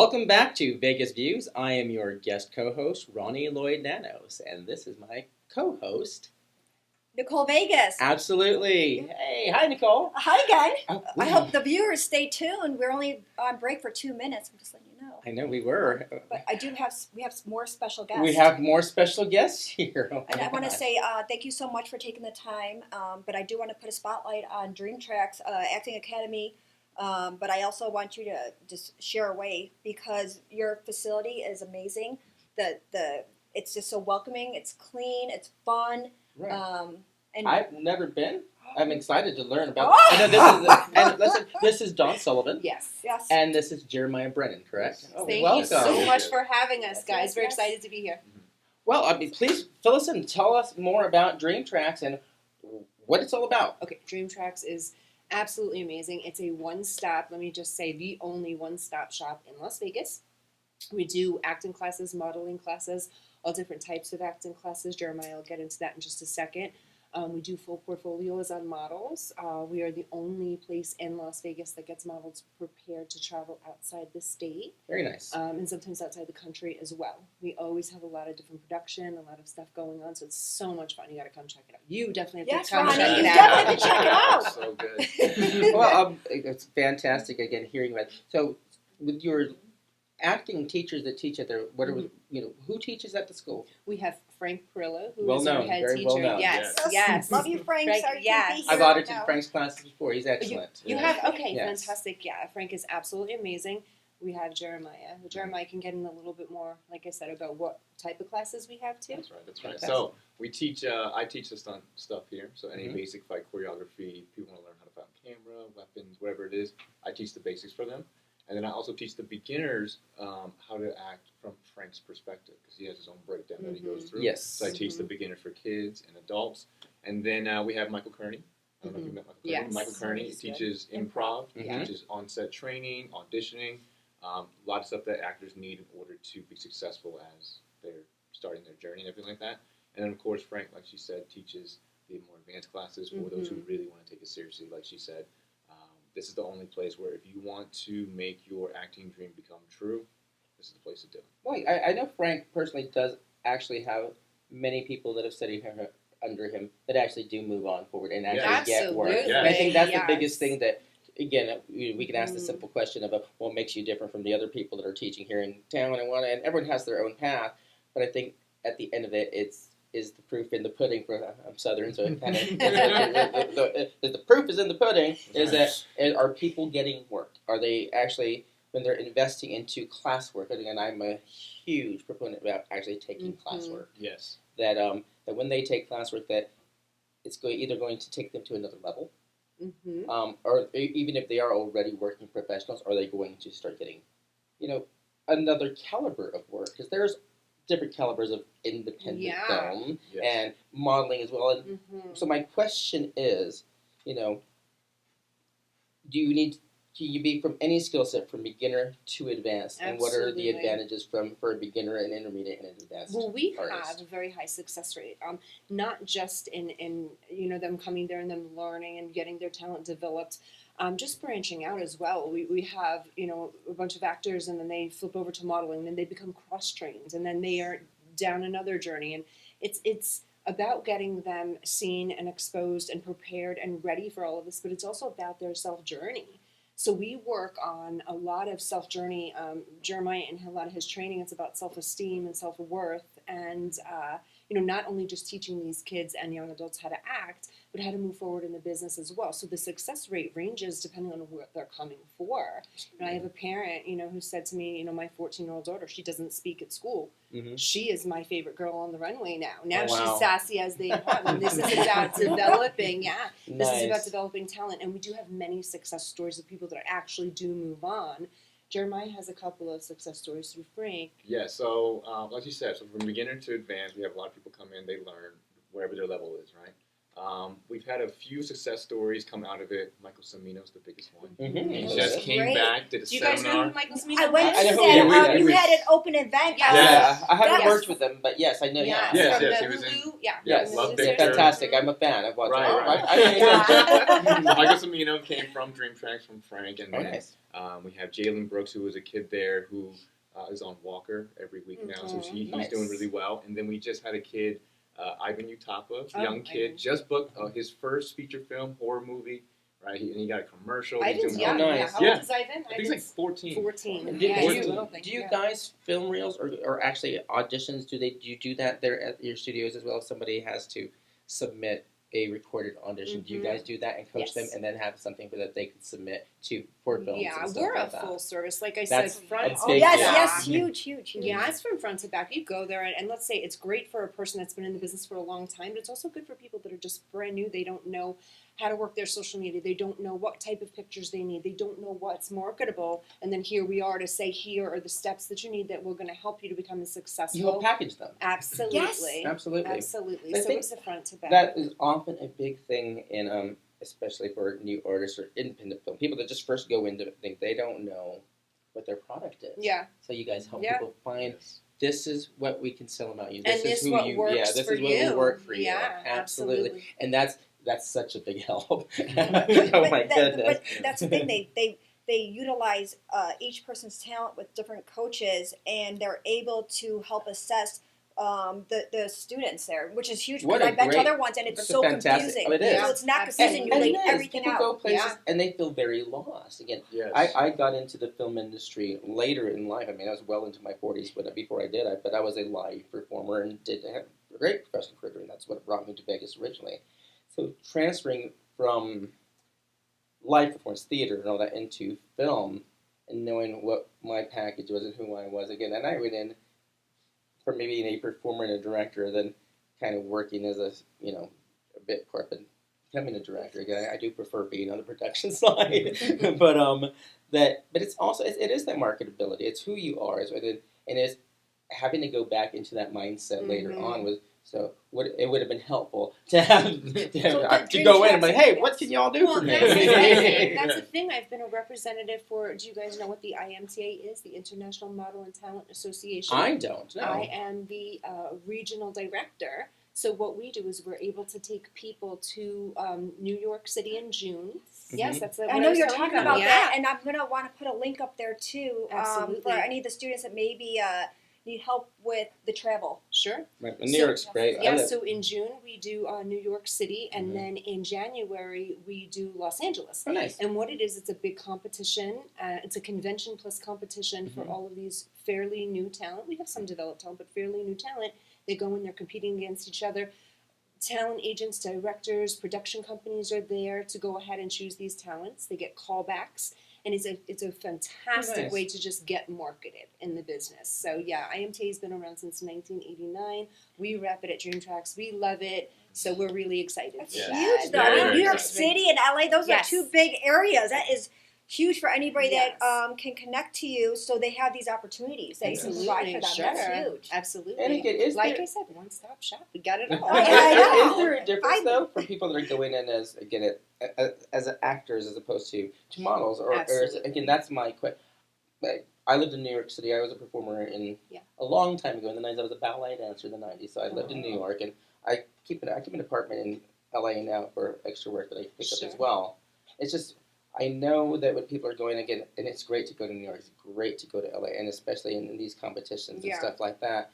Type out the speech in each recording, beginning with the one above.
Welcome back to Vegas Views. I am your guest co-host, Ronnie Llloyd Nanos, and this is my co-host, Nicole Vegas. Absolutely. Hey, hi Nicole. Hi, guys. I hope the viewers stay tuned. We're only on break for 2 minutes. I'm just letting you know. I know we were. But we have more special guests. We have more special guests here. Oh and I want to gosh. say thank you so much for taking the time. But I do want to put a spotlight on Dreamtraxx Acting Academy. But I also want you to just share away because your facility is amazing. It's just so welcoming. It's clean. It's fun. Right. And I've never been. I'm excited to learn about. Oh! I know and listen, this is Dawn Sullivan. Yes. yes. And this is Jeremiah Brennan, correct? Oh, Thank welcome. you so much for having us, Yes, guys. yes, We're yes. excited to be here. Well, please fill us in. Tell us more about Dreamtraxx and what it's all about. Okay, Dreamtraxx is absolutely amazing. It's a one-stop, let me just say, the only one-stop shop in Las Vegas. We do acting classes, modeling classes, all different types of acting classes. Jeremiah will get into that in just a second. We do full portfolios on models. We are the only place in Las Vegas that gets models prepared to travel outside the state. Very nice. And sometimes outside the country as well. We always have a lot of different production, a lot of stuff going on, so it's so much fun. You got to come check it out. You definitely have Yes, to come Ronnie, check you it out. definitely have to check it out. So good. Well, it's fantastic again hearing that. So, with your acting teachers that teach at there, what are who teaches at the school? We have Frank Perillo, who Well is our known, head very teacher. well known, Yes, yes. yes. Love you, Frank. Frank, Sorry you yes. couldn't be I've here. audited No. Frank's classes before. He's excellent. You Yeah. have? Okay, Yes. fantastic. Yeah, Frank is absolutely amazing. We have Jeremiah. Jeremiah can get in a little bit more, like I said, about what type of classes we have too. That's right. That's right. Okay. So we teach. I teach the stunt stuff here. So any Mhm. basic fight choreography, people want to learn how to fight on camera, weapons, whatever it is. I teach the basics for them, and then I also teach the beginners how to act from Frank's perspective because he has his own breakdown that he goes through. Yes. So I teach the beginner for kids and adults, and then we have Michael Kearney. I don't know if you met Michael Kearney. Yes. Michael Kearney He's good. teaches improv, Mhm. teaches on-set training, auditioning, a lot of stuff that actors need in order to be successful as they're starting their journey and everything like that. And then, of course, Frank, like she said, teaches the more advanced classes for those who really want to take it seriously. Like she said, this is the only place where if you want to make your acting dream become true, this is the place to do it. Well, I know Frank personally does actually have many people that have studied under him that actually do move on forward and actually get work. Absolutely. And I think that's the Yes. biggest thing that, again, we can ask the simple question about what makes you different from the other people that are teaching here in town and everyone has their own path. But I think at the end of it, is the proof in the pudding. I'm Southern, so it kind of the proof is in the pudding. Is that are people getting work? Are they actually when they're investing into classwork? And I'm a huge proponent about actually taking classwork. Yes. That when they take classwork, that it's either going to take them to another level, or even if they are already working professionals, are they going to start getting, another caliber of work? Because there's different calibers of independent film Yes. and modeling as well. And so my question is, do can you be from any skill set from beginner to advanced? And what are the Absolutely. advantages for a beginner and intermediate and advanced? Well, we artist? have a very high success rate, not just in them coming there and them learning and getting their talent developed, just branching out as well. We have a bunch of actors and then they flip over to modeling, then they become cross-trained, and then they are down another journey, and it's about getting them seen and exposed and prepared and ready for all of this, but it's also about their self-journey. So we work on a lot of self-journey. Jeremiah, and a lot of his training, it's about self-esteem and self-worth, and not only just teaching these kids and young adults how to act, but how to move forward in the business as well. So the success rate ranges depending on what they're coming for. I have a parent, who said to me, my 14-year-old daughter, she doesn't speak at school. Mhm. She is my favorite girl on the runway now. Now Oh, wow. she's sassy as they come. And this is about developing, this is about Nice. developing talent. And we do have many success stories of people that actually do move on. Jeremiah has a couple of success stories through Frank. Yeah, so like you said, so from beginner to advanced, we have a lot of people come in, they learn wherever their level is, right? We've had a few success stories come out of it. Michael Semino's the biggest one. Mm-hmm. He Oh, just that's came great. back, did a Do you guys know seminar. who Michael Smith I went I to know who that. he is. Yeah, You he had an open event. Yes. Yeah, I haven't Yes. worked with him, but yes, I know. Yeah, Yeah, Yes, from yes, the he was in- Hulu. Yeah, Yes, from the Love Hulu yeah, Victor. series. fantastic. I'm a fan. I've watched Right, it. right. I So Michael Semino came from Dreamtraxx from Frank, and Very then nice. we have Jalen Brooks, who was a kid there who is on Walker every week now, so he's Nice. doing really well. And then we just had a kid, Ivan Utapa, Oh, young kid, Ivan. just booked his first feature film horror movie. Right, and he got a commercial. He's Ivan's doing young. nice. Yeah. How Yeah. old is Ivan? I think he's like 14. 14. Do, Yeah, do he's a you, little thing. do you Yeah. guys film reels or actually auditions? Do you do that there at your studios as well? If somebody has to submit a recorded audition, do you guys do that and coach them, Yes. and then have something that they can submit for films? Yeah, and stuff we're like a that? full service. Like I That's said, front. a Oh big yes, deal. yes, huge, huge, huge. Yeah, it's from front to back. You go there, and let's say it's great for a person that's been in the business for a long time, but it's also good for people that are just brand new. They don't know how to work their social media. They don't know what type of pictures they need. They don't know what's marketable. And then here we are to say, here are the steps that you need that we're going to help you to become a successful. You will package them. Absolutely. Absolutely. Absolutely. I So think it's the front to back. That is often a big thing in, especially for new artists or independent film people that just first go into think they don't know what their product is. Yeah. So you guys help Yeah. people find this is what we can sell about you. And This this is who what you. works Yeah, this for is what you. will work for you. Yeah, Absolutely. And that's such a big help. oh But my goodness. But that's the thing. They utilize each person's talent with different coaches, and they're able to help assess the students there, which is huge. What Because a I've been to great- other ones, and it's that's so fantastic. confusing. Oh, it is. So it's not Absolutely. confusing. You lay it is. everything People out. go places Yeah. and they feel very lost. Again, Yes. I got into the film industry later in life. I mean, I was well into my 40s before I did it, but I was a live performer and did have a great professional career, and that's what brought me to Vegas originally. So transferring from live performance, theater, and all that into film, and knowing what my package was and who I was again, and I went in from maybe being a performer and a director, then kind of working as a bit corporate, becoming a director again. I do prefer being on the production side, but it's also it is that marketability. It's who you are, and it's having to go back into that mindset later on was. So it would have been helpful to to go in and be like, hey, what can y'all do Well, for me? that's the thing. That's the thing. I've been a representative for. Do you guys know what the IMTA is? The International Model and Talent Association. I don't know. I am the regional director. So what we do is we're able to take people to New York City in June. Yes, that's what I know was you're telling talking you about yeah. that, and I'm gonna want to put a link up there too Absolutely. for any of the students that maybe need help with the travel. Sure. Right. New York's great. I Yeah, live- so in June we do New York City, and Mhm. then in January we do Los Angeles. Oh, nice. And what it is, it's a big competition. It's a convention plus competition for Mhm. all of these fairly new talent. We have some developed talent, but fairly new talent. They go in, they're competing against each other. Talent agents, directors, production companies are there to go ahead and choose these talents. They get callbacks. And it's a fantastic Nice. way to just get marketed in the business. So yeah, IMTA has been around since 1989. We rep it at Dreamtraxx. We love it. So we're really excited. That's for Yeah. that. huge, though. I mean, Very New York exciting. City and LA, those Yes. are two big areas. That is huge for anybody Yes. that can connect to you, so they have these opportunities that you can provide for them. Sure. That's huge. Absolutely. And again, is like there- I said, one-stop shop. We got it all. Oh, yeah, I know. Is there a difference I- though for people that are going in as as actors as opposed to models, or is, Absolutely. again that's my question. I lived in New York City. I was a performer in Yeah. a long time ago in the 90s. I was a ballet dancer in the 90s, so I lived in New Oh. York, and I keep an apartment in LA now for extra work that I pick up Sure. as well. It's just I know that when people are going again, and it's great to go to New York. It's great to go to LA, and especially in these competitions and Yeah. stuff like that.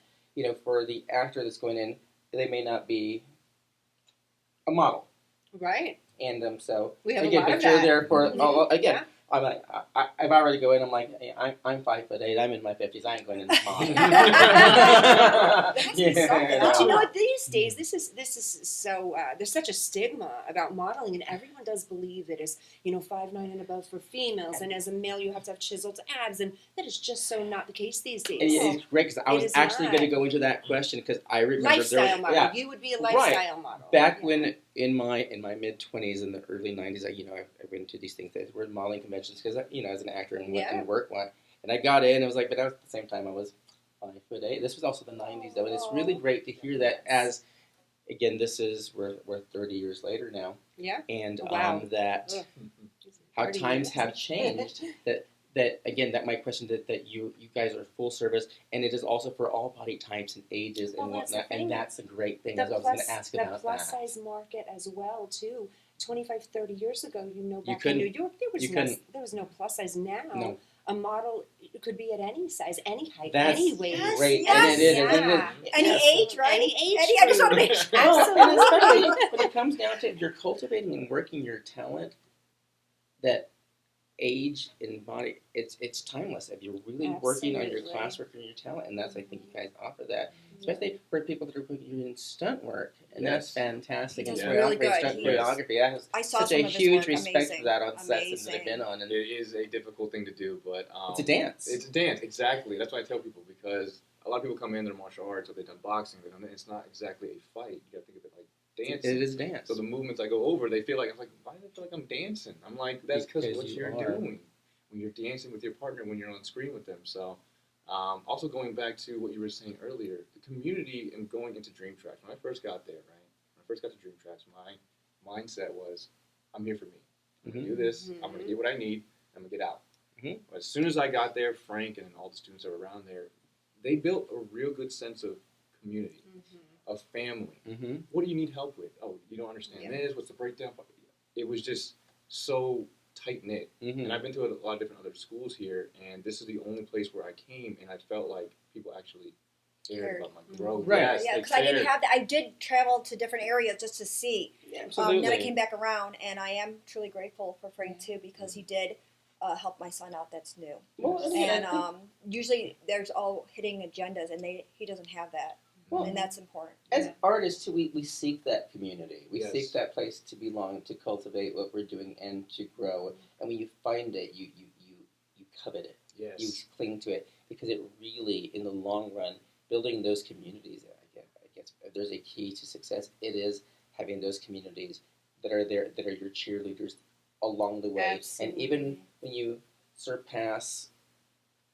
For the actor that's going in, they may not be a model. Right. And so We have a again, lot of but you're that. there for Mhm. again. Yeah. I'm like, if I were to go in, I'm like, hey, I'm 5'8". I'm in my 50s. I ain't going in as model. That's Yeah. something. But you know what? These days, this is so. There's such a stigma about modeling, and everyone does believe that is 5'9" and above for females, and as a male, you have to have chiseled abs, and that is just so not the case these days. And it's great because I It was is actually not. going to go into that question because I remember Lifestyle model. Yeah, You would be a lifestyle model. back Yeah. when in my mid 20s in the early 90s, I went to these things that were modeling conventions because as an actor and went Yeah. and work one, and I got in. I was like, but at the same time, I was 5'8". This was also the 90s though, and it's really great to hear that as again, this is we're 30 years later now, Yeah. and Wow. that Ugh. how 30 times years. have changed. That again, that my question that you guys are full service, and it is also for all body types and ages Well, and that's the whatnot, thing. and that's a great thing. The As I was going plus, to ask the about plus that. size market as well too. 25, 30 years ago, back in couldn't- New York, there was you no couldn't- there was no plus size. Now No. a model could be at any size, any height, That's any weight. Yes, great, yes. and it is. Yeah. Any Yes. age, right? Any age Any, I just want to group. make sure. Well, and Absolutely. especially when it comes down to if you're cultivating and working your talent, that age and body, it's timeless. If you're really working on your Absolutely. classwork and your talent, and that's I think you guys offer that, especially for people that are putting in stunt work, and Yes. that's fantastic. He And does really good. stunt He- choreography. I have I saw such some a of his huge work. respect Amazing. for that on sets and that I've Amazing. been on, It and is a difficult thing to do, but it's a dance. It's a dance, exactly. That's why I tell people, because a lot of people come in, they're martial arts, or they've done boxing, it's not exactly a fight. You got to think of it like dancing. It is dance. So the movements I go over, they feel like, I'm like, why do they feel like I'm dancing? I'm like, that's because Because what you you're are. doing when you're dancing with your partner, when you're on screen with them. So, also going back to what you were saying earlier, the community and going into Dreamtraxx. When I first got there, right? When I first got to Dreamtraxx, my mindset was, I'm here for me. I'm gonna do this. I'm gonna get what I need. I'm gonna get out. Mhm. But as soon as I got there, Frank and all the students that were around there, they built a real good sense of community, of family. Mm-hmm. What do you need help with? Oh, you don't understand this. What's the breakdown? It was just so tight knit. Mm-hmm. And I've been to a lot of different other schools here, and this is the only place where I came, and I felt like people actually cared about my growth. Right. Yes, Yeah, they because I didn't cared. have that. I did travel to different areas just to see. Absolutely. Then I came back around, and I am truly grateful for Frank too, because he did help my son out. That's new. Well, I mean, I And think- usually there's all hitting agendas, and he doesn't have that, Well, and that's important. as artists, too, we seek that community. We Yes. seek that place to belong, to cultivate what we're doing, and to grow. And when you find it, you covet it. Yes. You cling to it, because it really, in the long run, building those communities. I guess if there's a key to success, it is having those communities that are there, that are your cheerleaders along the way. Absolutely. And even when you surpass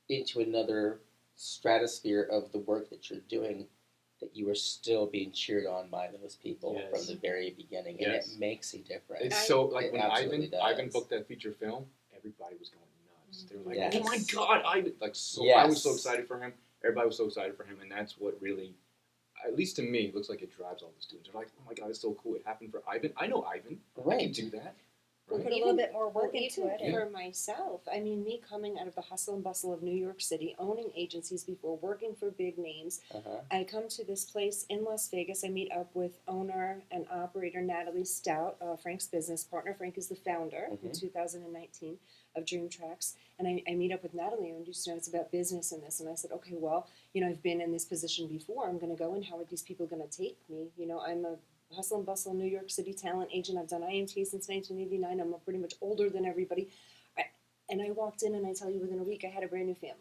into another stratosphere of the work that you're doing, that you are still being cheered on by those people Yes. from the very beginning, Yes. and it makes a difference. It's so, like, It when absolutely Ivan does. booked that feature film, everybody was going nuts. They were like, Yes. oh my God, Ivan. Like, so Yes. I was so excited for him. Everybody was so excited for him, and that's what really, at least to me, looks like it drives all the students. They're like, oh my God, it's so cool. It happened for Ivan. I know Ivan. I can Right. do that. We'll Right? put a little bit more work Well, into even it. for myself, I mean, me coming out of the hustle and bustle of New York City, owning agencies before, working for big names, Uh-huh. I come to this place in Las Vegas. I meet up with owner and operator Natalie Stout, Frank's business partner. Frank is the founder in 2019 of Dreamtraxx. And I meet up with Natalie and just, it's about business and this. And I said, okay, well, I've been in this position before. I'm going to go in. How are these people going to take me? I'm a hustle and bustle New York City talent agent. I've done IMT since 1989. I'm pretty much older than everybody. And I walked in, and I tell you, within a week, I had a brand new family.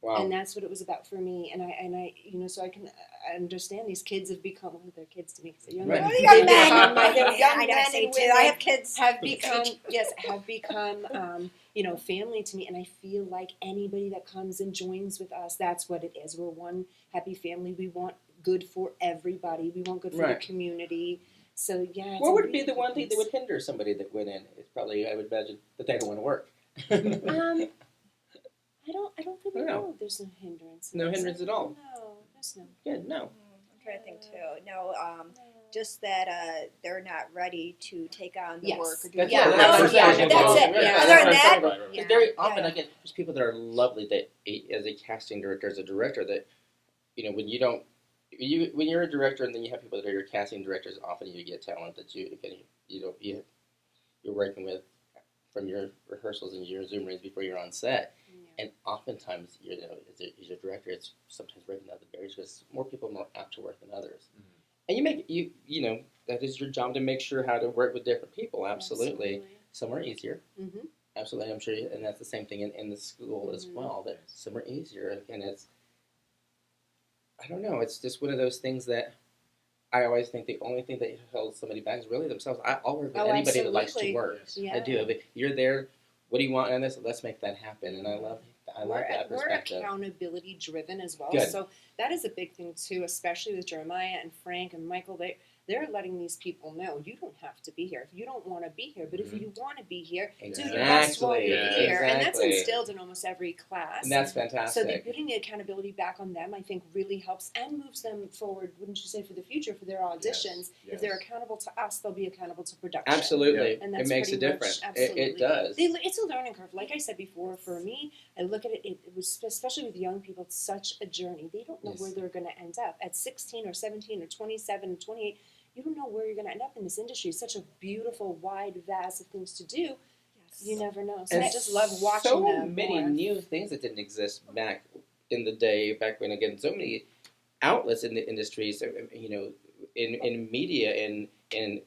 Wow. And that's what it was about for me. And I so I understand these kids have become, well, they're kids to me. So young Right. men, Well, young men. they're Yeah, young I know, men say and too. women I have kids. have become family to me. And I feel like anybody that comes and joins with us, that's what it is. We're one happy family. We want good for everybody. We want good for Right. the community. So yeah. It's What a would really be the good one thing that place. would hinder somebody that went in? It's probably, I would imagine, that they don't want to work. I don't really I don't know. know. There's no hindrance. No hindrance at all. No, there's no. Good, no. I'm trying to think too. No, just that they're not ready to take on the Yes. work or do That's the Yeah, it. that's- That's yeah, it. that's it. Yeah, Yeah. that's Other what than I'm that- talking about. Yeah. Because very often, Yeah. again, there's people that are lovely that, as a casting director, as a director, that, when you don't, when you're a director and then you have people that are your casting directors, often you get talent that you're working with from your rehearsals and your Zoom rings before you're on set. Yeah. And oftentimes, as a director, it's sometimes breaking down the barriers because more people are more apt to work than others. Mhm. And that is your job to make sure how to work with different people. Absolutely. Some are easier. Mm-hmm. Absolutely, I'm sure, and that's the same thing in the school as Mhm. well. That some are easier, and I don't know. It's just one of those things that I always think the only thing that holds somebody back is really themselves. I'll work with Oh, anybody that likes to absolutely. work. Yeah. I do. If you're there, what do you want on this? Let's make that happen. And I love I like that we're perspective. accountability driven as well. Good. So that is a big thing too, especially with Jeremiah and Frank and Michael. They're letting these people know you don't have to be here if you don't want to be here. But if you want to be here, do your best while you're Exactly. here. And that's Exactly. instilled in almost every class. And that's So fantastic. putting the accountability back on them, I think, really helps and moves them forward, wouldn't you say, for the future, for their auditions. Yes. If they're accountable to us, they'll be accountable to production. Absolutely. And It that's makes a pretty much- difference. absolutely. It does. It's a learning curve. Like I said before, for me, I look at it, it was, especially with young people, it's such a journey. They don't know Yes. where they're going to end up. At 16 or 17 or 27 or 28, you don't know where you're going to end up in this industry. It's such a beautiful, wide, vast of things to do. Yes. You never know. So And I just love watching so them. many more. new things that didn't exist back in the day, back when, again, so many outlets in the industry, so, you know, in media, in the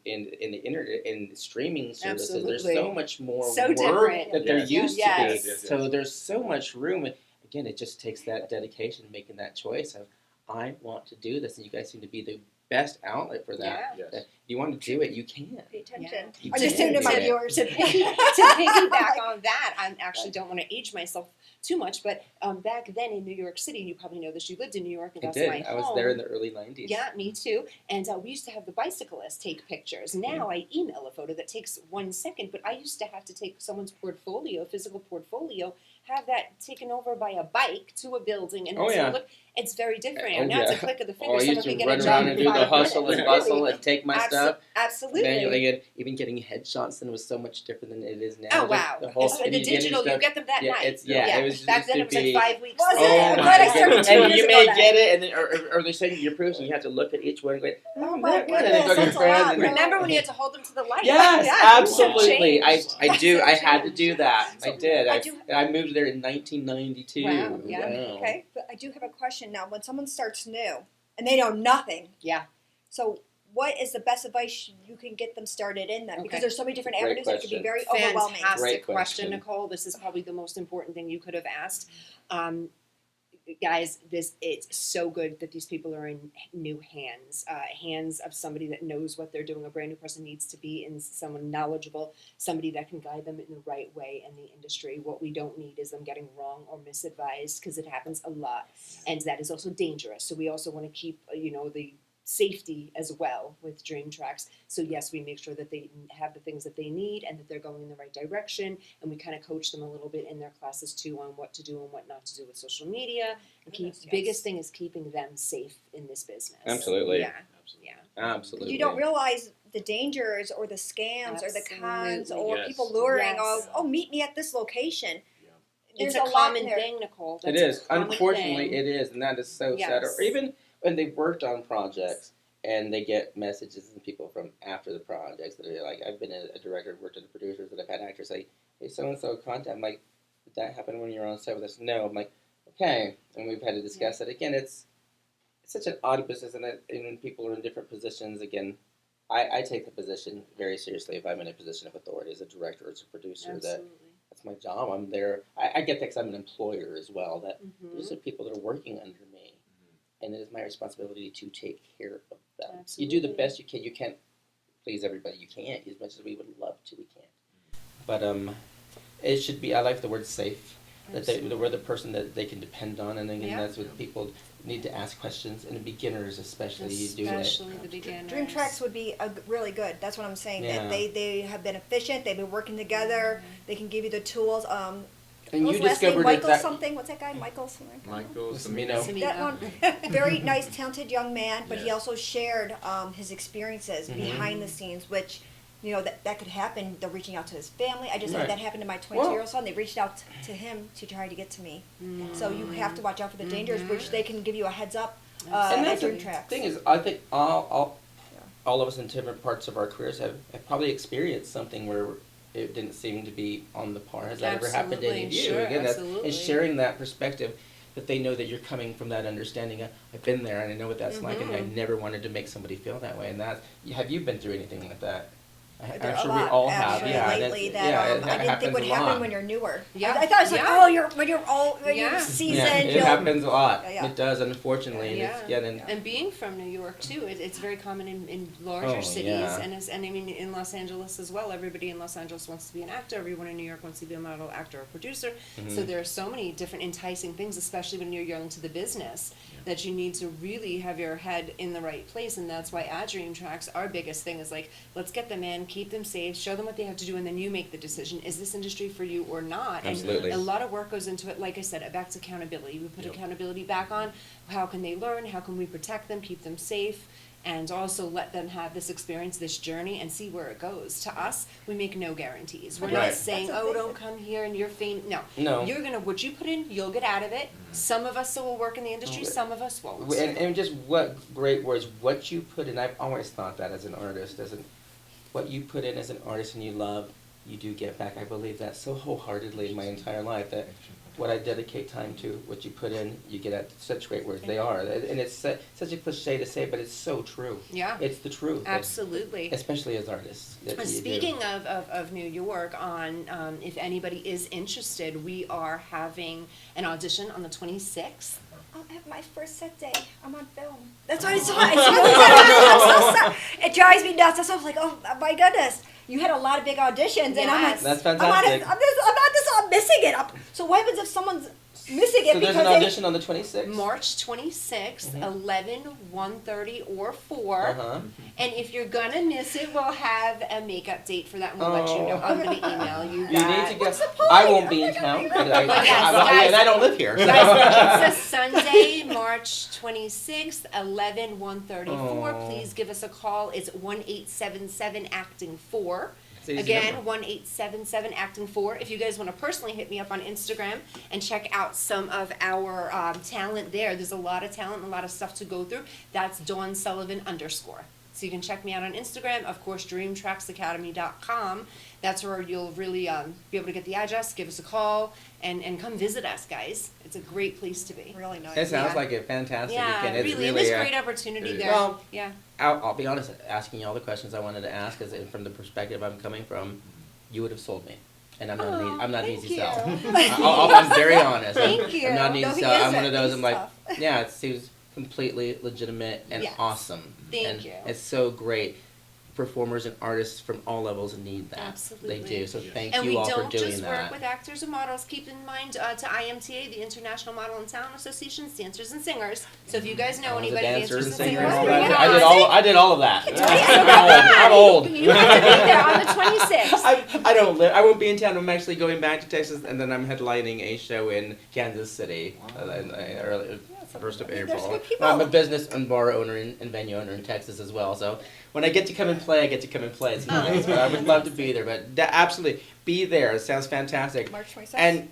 internet, in streaming services. There's Absolutely. so much more So work different. that there Yes. used Yes. to be. Yes. So there's so much room. And again, it just takes that dedication, making that choice of, I want to do this, and you guys seem to be the best outlet for that. Yeah. Yes. If you want to do it, you can. Pay attention. You I'm just can saying to my do it. viewers. To piggyback on that, I actually don't want to age myself too much, but back then in New York City, and you probably know this, you lived in New York, and I that's did. my I was home. there in the early 90s. Yeah, me too. And we used to have the bicyclists take pictures. Now I email a photo that takes 1 second, but I used to have to take someone's portfolio, physical portfolio, have that taken over by a bike to a building, and Oh, so yeah. look, it's very different. Oh, now it's a yeah. click of the Oh, finger. I Someone used to can get run a around job and in do the 5 hustle minutes. and bustle Really. and take my stuff. Absolutely. Manually, and even getting headshots then was so much different than it is now. Oh Just wow! The whole The skinny digital digital, you stuff. get them that Yeah, night. it's it was Back used then to it was like be. 5 weeks. Was it? later. I'm Oh glad I my started goodness! 2 And years you ago may then. get it, and then, or they're sending your proofs, and you have to look at each one and go, Oh my that good. And then goodness, go to your that's a friends lot. and- Remember when you had to hold them to the light? Yes, Yeah, absolutely. I things have changed. I had to do that. So I did. I do- I moved there in 1992. Wow, yeah. Wow. Okay, but I do have a question now. When someone starts new and they know nothing, Yeah. so what is the best advice you can get them started in then? Okay. Because there's so many different Great avenues that it can be question. very overwhelming. Fantastic Great question, question. Nicole. This is probably the most important thing you could have asked. Guys, it's so good that these people are in new hands, hands of somebody that knows what they're doing. A brand new person needs to be in someone knowledgeable, somebody that can guide them in the right way in the industry. What we don't need is them getting wrong or misadvised, because it happens a lot, and that is also dangerous. So we also want to keep, the safety as well with Dreamtraxx. So yes, we make sure that they have the things that they need and that they're going in the right direction, and we kind of coach them a little bit in their classes too on what to do and what not to do with social media. And Goodness, yes. biggest thing is keeping them safe in this business. Absolutely. Yeah. Absolutely. Yeah. Absolutely. You don't realize the dangers or the scams or the cons Absolutely. or Yes. people luring. Yes. Oh, meet me at this location. It's There's a lot in common there. thing, Nicole. It That's a is. common Unfortunately, thing. it is, and that is so sad. Yes. Or even when they've worked on projects and they get messages from people from after the projects that are like, I've been a director, worked with the producers, that I've had actors say, hey, so and so contact. I'm like, did that happen when you were on set with us? No. I'm like, okay, and we've had to discuss it again. It's such an odd business, and when people are in different positions, again, I take the position very seriously if I'm in a position of authority as a director or as a producer. Absolutely. That's my job. I'm there. I get that because I'm an employer as well. That Mhm. these are people that are working under me, and it is my responsibility to take care of them. Absolutely. You do the best you can. You can't please everybody. You can't as much as we would love to. We can't. But it should be. I like the word safe. That we're the person that they can depend on, and again, Yeah. that's what people need to ask questions, and beginners especially. You do it. Especially the beginners. Dreamtraxx would be really good. That's what I'm saying. Yeah. That they have been efficient. They've been working together. They can give you the tools. And What you was the last name? discovered Michael that. something. What's that guy? Michael something. Michael Samino. Samino. That one, very nice, talented young man, but he Yes. also shared his experiences Mhm. behind the scenes, which, that could happen. They're reaching out to his family. I just Right. had that happen to my 22-year-old son. They reached out to him to try to get to me. So you have to watch out for the dangers, which they can give you a heads up And at that's the Dreamtraxx. thing is, I think all of us in different parts of our careers have probably experienced something where it didn't seem to be on the par. Has that ever happened to any of you? Absolutely. Sure, Again, absolutely. and sharing that perspective, that they know that you're coming from that understanding. I've been there and I know what that's like, and I never wanted to make somebody feel that way. And have you been through anything like that? There are I'm sure a we lot, all have, actually, yeah. lately It, that yeah, it I didn't think happens would a happen lot. when you're newer. Yeah. I thought it was like, Yeah. oh, when you're Yeah. seasoned. Yeah, it you'll- happens a lot. Yeah. It does, unfortunately. And Yeah. it's, yeah, then, And being from New York too, it's very common in larger Oh, cities, yeah. and I mean in Los Angeles as well. Everybody in Los Angeles wants to be an actor. Everyone in New York wants to be a model, actor, or producer. So there are so many different enticing things, especially when you're young to the business, that you need to really have your head in the right place. And that's why at Dreamtraxx, our biggest thing is like, let's get them in, keep them safe, show them what they have to do, and then you make the decision: is this industry for you or not? Absolutely. And a lot of work goes into it. Like I said, back to accountability. We put accountability back on. How can they learn? How can we protect them, keep them safe, and also let them have this experience, this journey, and see where it goes? To us, we make no guarantees. We're not Right. saying, That's oh, amazing. don't come here and you're faint. No. No. You're gonna, what you put in, you'll get out of it. Some of us will work in the industry, Okay. some of us won't. and just what great words, what you put in, I've always thought that as an artist, what you put in as an artist and you love, you do get back. I believe that so wholeheartedly in my entire life, that what I dedicate time to, what you put in, you get at. Such great words. They are. And it's such a cliche to say, but it's so true. Yeah. It's the truth. Absolutely. Especially as artists. that you do. Speaking of New York, if anybody is interested, we are having an audition on the 26th. I'll have my first set day. I'm on film. That's what I saw. I'm so sorry. It drives me nuts. That's why I was like, oh my goodness. You had a lot of big auditions, and I'm like, Yes. That's fantastic. I'm missing it. So what happens if someone's missing it So because there's an they? audition on the 26th? March 26th, Mhm. 11, 1:30, or 4. Uh-huh. And if you're gonna miss it, we'll have a makeup date for that, and we'll let you know. Oh. I'm gonna email you You that. need to What's go. the point? I won't be Oh in my town. God. Guys, And I don't live here. so- Guys, it's a Sunday, March 26th, 11, 1:34. Oh. Please give us a call. It's 1-877 acting 4. It's an easy Again, number. 1-877 acting 4. If you guys want to personally hit me up on Instagram and check out some of our talent there's a lot of talent and a lot of stuff to go through. That's Dawn Sullivan _. So you can check me out on Instagram, of course, dreamtraxxacademy.com. That's where you'll really be able to get the address, give us a call, and come visit us, guys. It's a great place to be. Really nice. It sounds Yeah. like a fantastic Yeah, weekend. It's really, really, and there's great opportunity there. Well, yeah. I'll be honest, asking you all the questions I wanted to ask, is from the perspective I'm coming from, you would have sold me. And I'm not, Oh, I'm not an thank easy you. sell. I'm very honest. Thank you. I'm not an No, easy he sell. I'm isn't. one of those, He's I'm like, tough. yeah, it seems completely legitimate and Yes. awesome. Thank and you. It's so great. Performers and artists from all levels need that. Absolutely. They do. So thank And you we all for don't doing just that. work with actors and models. Keep in mind to IMTA, the International Model and Talent Association, dancers and singers. So if you guys know I was a anybody, dancer and dancers singer and and all singers, that. I did all of that. I'm I'm old. You have to be there on the 26th. I don't live. I won't be in town. I'm actually going back to Texas, and then I'm headlining a show in Kansas City, early, first of There's April. good people. I'm a business and bar owner and venue owner in Texas as well. So when I get to come and play, I get to come and play. It's nice, but I would love to be there. But absolutely, be there. It sounds fantastic. March 26th. And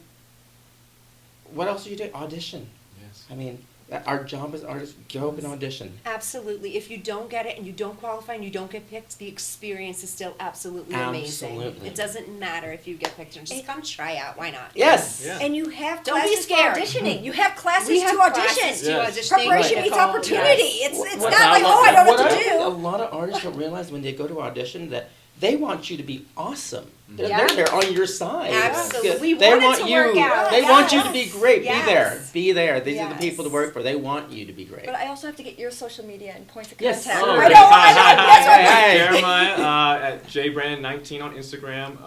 what else do you do? Audition. Yes. I mean, our job as artists, go up and audition. Absolutely. If you don't get it and you don't qualify and you don't get picked, the experience is still absolutely amazing. Absolutely. It doesn't matter if you get picked. Just come try out. Why not? Yes. Yeah. And you have Don't be classes for scared. auditioning. You have classes We have to audition. classes to Yes. audition. Preparation Thank meets you, Nicole. opportunity. Yes. It's What not like, oh, I know what to think a do. lot of artists don't realize when they go to audition that they want you to be awesome. They're, Yeah. they're there on your side. Absolutely. We They want it want to you. work out. They want you to be Yes. great. Yes. Be there. Be there. These are the Yes. people to work for. They want you to be great. But I also have to get your social media and points of Yes. contact. Oh, I okay. know. That's what Hey. Jeremiah at jbrand19 on Instagram.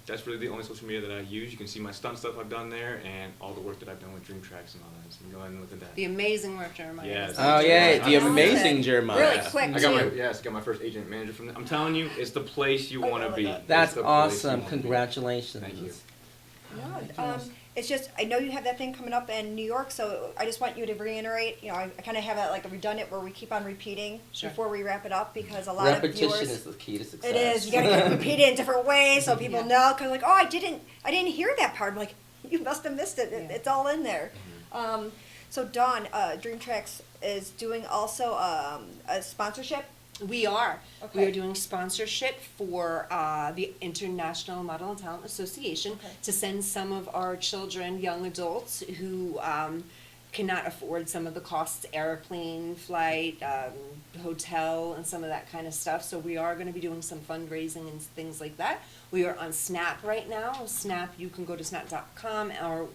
That's really the only social media that I use. You can see my stunt stuff I've done there and all the work that I've done with Dreamtraxx and all that. So go ahead and look at that. The amazing work, Jeremiah. Yes. Oh yeah, the Awesome. amazing Jeremiah. Really Yes. quick, I got my too. got my first agent manager from. I'm telling you, it's the place you Oh, want to really be. good. That's It's the place you awesome. wanna be. Congratulations. Thank you. It's just, I know you have that thing coming up in New York, so I just want you to reiterate, I kind of have it like a redundant where we keep on repeating Sure. before we wrap it up, because a lot Repetition of viewers. is the key to success. It is, you gotta keep repeat it in different ways so people Yeah. know, cause like, oh, I didn't hear that part. I'm like, you must have missed it. Yeah. It's all in there. So Dawn, Dreamtraxx is doing also a sponsorship. We are. We Okay. are doing sponsorship for the International Model and Talent Association Okay. to send some of our children, young adults who cannot afford some of the costs, airplane, flight, hotel, and some of that kind of stuff. So we are going to be doing some fundraising and things like that. We are on Snap right now. Snap, you can go to snap.com, or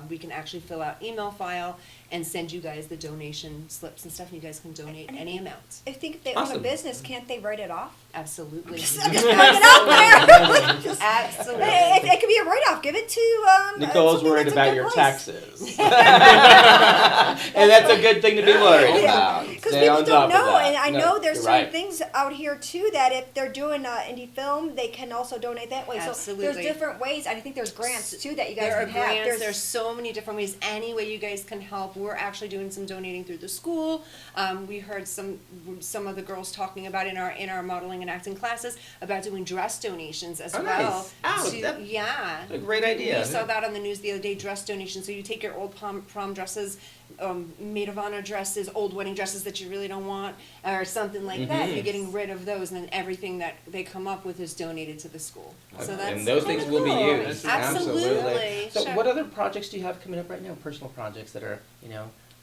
we can actually fill out email file and send you guys the donation slips and stuff. And you guys can donate any amount. I think if they own a Awesome. business, can't they write it off? Absolutely. I'm just throwing it out there. Just- Absolutely. it could be a write-off. Give it to Nicole's something worried that's a about good your place. taxes. And that's a good thing to be worried about. Because Stay people on don't top of know, that. and I No, know there's you're certain right. things out here too that if they're doing indie film, they can also donate that way. So Absolutely. there's different ways. I think there's grants too that you guys There are can have. grants. There's so many different ways. Any way you guys can help. We're actually doing some donating through the school. We heard some of the girls talking about in our modeling and acting classes about doing dress donations as Oh, well. nice. to- That- yeah. a great idea. We saw that on the news the other day. Dress donations. So you take your old prom dresses, maid of honor dresses, old wedding dresses that you really don't want, or something like that. Mhm. You're getting rid of those, and then everything that they come up with is donated to the school. So that's and those things will be cool. used. Absolutely. So, Sure. what other projects do you have coming up right now? Personal projects that are,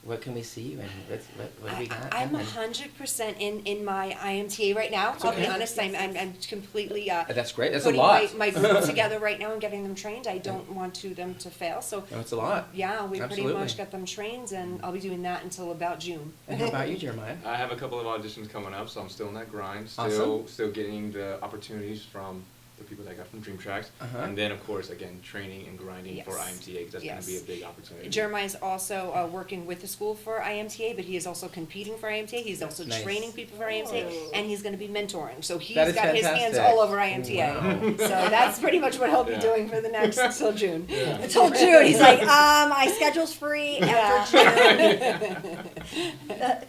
what can we see you in? What do we got? I'm coming? 100% in my IMTA right now. I'll be okay. honest. I'm completely That's great. That's a putting lot. my group together right now and getting them trained. I don't want them to fail. So No, it's a lot. yeah, we pretty Absolutely. much got them trained, and I'll be doing that until about June. And how about you, Jeremiah? I have a couple of auditions coming up, so I'm still in that grind. Awesome. Still getting the opportunities from the people that I got from Dreamtraxx. Uh-huh. And then, of course, again, training and grinding for Yes. IMTA, because that's Yes. going to be a big opportunity. Jeremiah's also working with the school for IMTA, but he is also competing for IMTA. He's also Nice. training people for IMTA, Oh. and he's going to be mentoring. So he's That is got his hands fantastic. all over IMTA. Wow. So that's pretty much what he'll be Yeah. doing for the next until June. Until June, he's like, my schedule's free after June.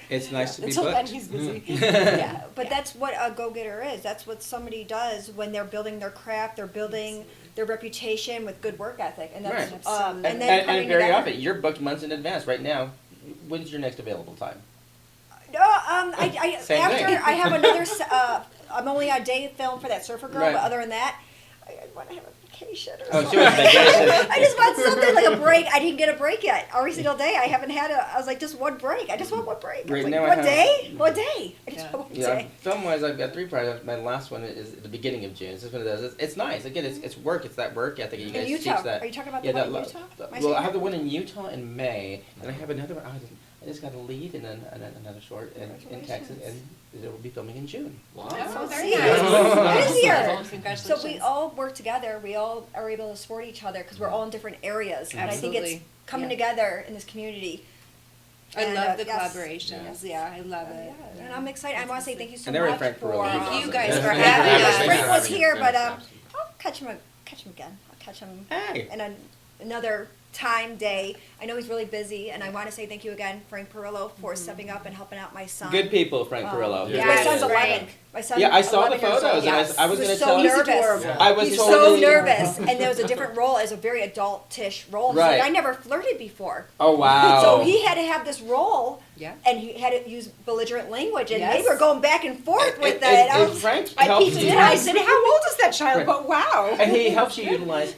It's nice to be Until then, booked. he's busy. Yeah, but Yeah. that's what a go-getter is. That's what somebody does when they're building their craft. They're building their reputation with good work ethic, and that's Right. Absolutely. and then coming and very together. often, you're booked months in advance. Right now, when's your next available time? No, I Same after thing. I have another. I'm only on day film for that surfer girl, Right. but other than that, I want to have a vacation. Or Oh, something. she was vacation. I just want something like a break. I didn't get a break yet. Every single day, I haven't had a. I was like, just one break. I just want one break. I was Right like, now I one have- day, one day. I just Yeah. want one Yeah, day. film-wise, I've got 3 projects. My last one is at the beginning of June. This is what it does. It's nice. Again, it's work. It's that work ethic. You In guys Utah, teach that. are you talking about Yeah, the one in that Utah? lo- Am I well, saying I have the that? one in Utah in May, and I have another one. I just got a lead and then another short in Texas, and it will be filming in June. Wow. Oh, very See, nice. it is here. Congratulations. So we all work together. We all are able to support each other because we're all in different areas, and I think Absolutely. it's coming Yeah. together in this community. I And, love the yes. collaborations. Yeah, I love it. Yeah, and I'm excited. I want to say thank you so And they're in much Frankfurt. for. Thank you guys Yeah. for Yeah. having Yeah. us. Frank was Yeah. here, but Yeah. I'll catch him again. I'll catch him Hey. in another time day. I know he's really busy, and I want to say thank you again, Frank Perillo, for stepping up and helping out my son. Good people, Frank Perillo. Yeah, My Yes, son's Frank. 11. My son's Yeah, I saw the 11 years photos, old. and Yes. I was He going was to so tell you. nervous. Yeah. I was He's totally so nervous, and there was a different role as a very adult-ish role. He's Right. like, I never flirted before. Oh wow! So he had to have this role, Yeah. and he had to use belligerent language, and Yes. they were going back and forth with And- that. and Frank I helped peeked you. in, I said, How old is that child? Right. But wow. And he helps you utilize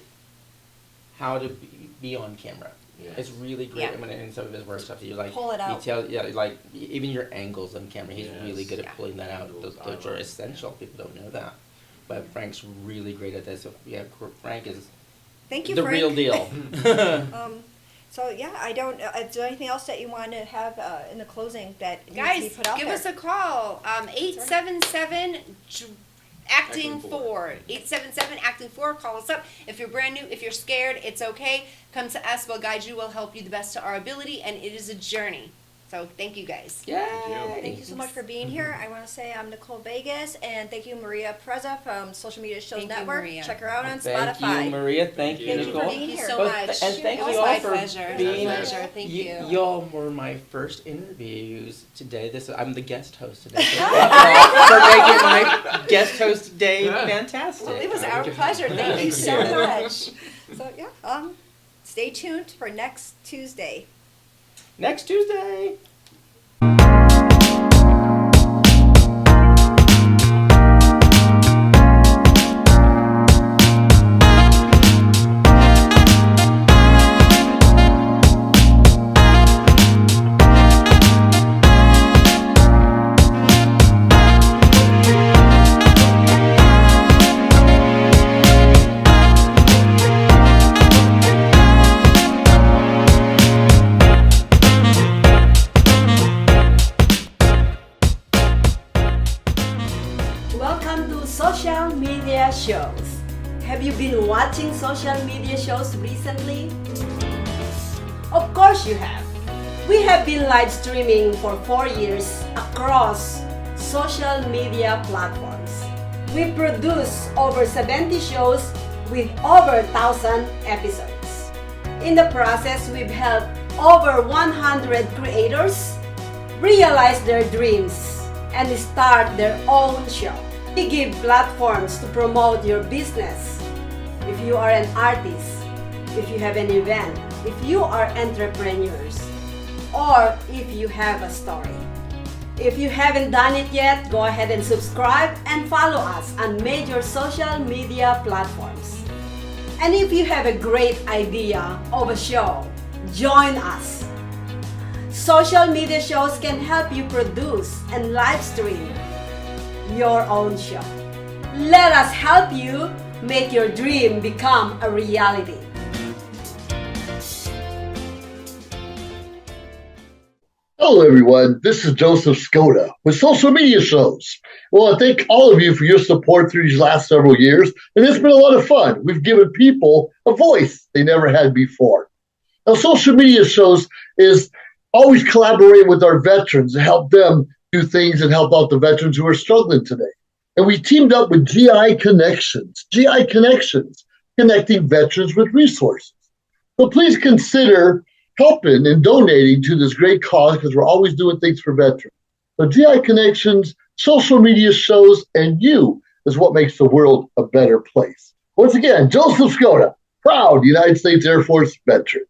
how to be on camera. Yeah. It's really great. Yeah. I mean, in some of his work stuff, you like Pull it out. You tell, yeah, like even your angles on camera. He's Yes. really good at Yeah. pulling that out. Angles, Those are eyes. essential. People don't know that, but Frank's really great at this. So, yeah, Frank is Thank you, the Frank. real deal. So yeah, I don't. Is there anything else that you want to have in the closing that needs to Guys, be put out give there? us a call. 877 Acting Acting 4. four. 877 Acting 4. Call us up. If you're brand new, if you're scared, it's okay. Come to us. We'll guide you. We'll help you the best to our ability. And it is a journey. So thank you guys. Yay! Thank you so much for being here. I want to say I'm Nicole Vegas, and thank you, Maria Preza from Social Media Shows Thank you, Network. Maria. Check her out on Thank Spotify. you, Maria. Thank you, Thank you Nicole. for being Thank you here. so Well, much. and thank it was you all my for pleasure. being- My pleasure. Thank you. Y'all were my first interviews today. I'm the guest host today. So thank you all for making my guest host day fantastic. Well, it was our pleasure. Thank you so much. So yeah, stay tuned for next Tuesday. Next Tuesday. social media shows. Have you been watching social media shows recently? Of course you have. We have been live streaming for 4 years across social media platforms. We produce over 70 shows with over 1,000 episodes. In the process, we've helped over 100 creators realize their dreams and start their own show. We give platforms to promote your business. If you are an artist, if you have an event, if you are entrepreneurs, or if you have a story. If you haven't done it yet, go ahead and subscribe and follow us on major social media platforms. And if you have a great idea of a show, join us. Social media shows can help you produce and live stream your own show. Let us help you make your dream become a reality. Hello, everyone. This is Joseph Skoda with Social Media Shows. Well, I thank all of you for your support through these last several years, and it's been a lot of fun. We've given people a voice they never had before. Now, Social Media Shows is always collaborating with our veterans to help them do things and help out the veterans who are struggling today. And we teamed up with GI Connections, connecting veterans with resources. So please consider helping and donating to this great cause because we're always doing things for veterans. So GI Connections, Social Media Shows, and you is what makes the world a better place. Once again, Joseph Skoda, proud United States Air Force veteran.